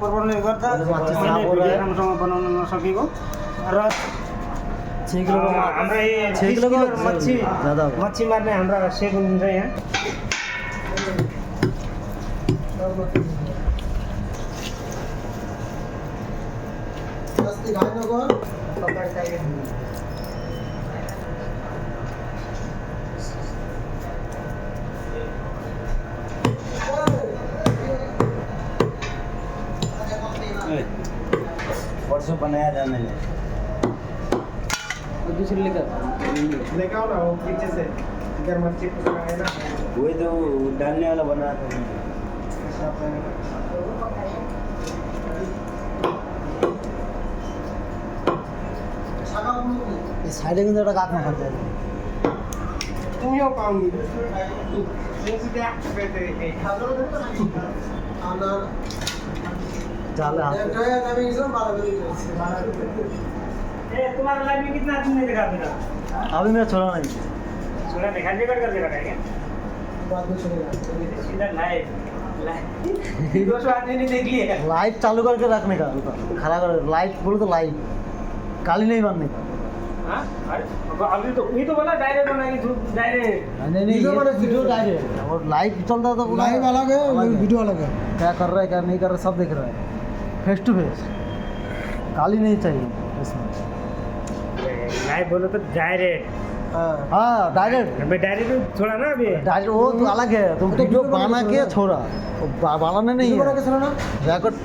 ऊपर बनने गर्दा भिडियोमा बनाउन नसकेको र 6 किलो हाम्रा 6 किलो मच्छी ज्यादा हो मच्छी मार्ने हाम्रा सेफ हुनुहुन्छ यहाँ परसों बनाया था मैंने दूसरी लेकर आओ ना वो पीछे से इधर मच्छी पकड़ा है ना वही तो डालने वाला बना था मैंने। এই সাইডে কিন্তু একটা কাক না খাতে তুমিও পাওনি জালে হাতে तुम्हारा लाइव में कितना आदमी नहीं दिखा मेरा अभी मेरा छोड़ा नहीं सुना दिखा रिकॉर्ड कर दे रखा है क्या सीधा लाइव लाइव 200 आदमी ने देख लिया लाइट चालू करके रखने का खड़ा कर लाइट बोलो तो लाइट काली नहीं बनने का हाँ अरे अभी तो ये तो बोला डायरेक्ट बनाएंगे डायरेक्ट नहीं नहीं वीडियो डायरेक्ट और लाइव चलता था लाइव अलग है वीडियो अलग है क्या कर रहा है क्या नहीं कर रहा है सब देख रहा है फेस टू फेस काली नहीं चाहिए इसमें लाइव बोलो तो डायरेक्ट हाँ डायरेक्ट मैं डायरेक्ट छोड़ा ना अभी डायरेक्ट वो तो अलग है तुम वीडियो बना के छोड़ा बनाने नहीं है बना के चलो ना रिकॉर्ड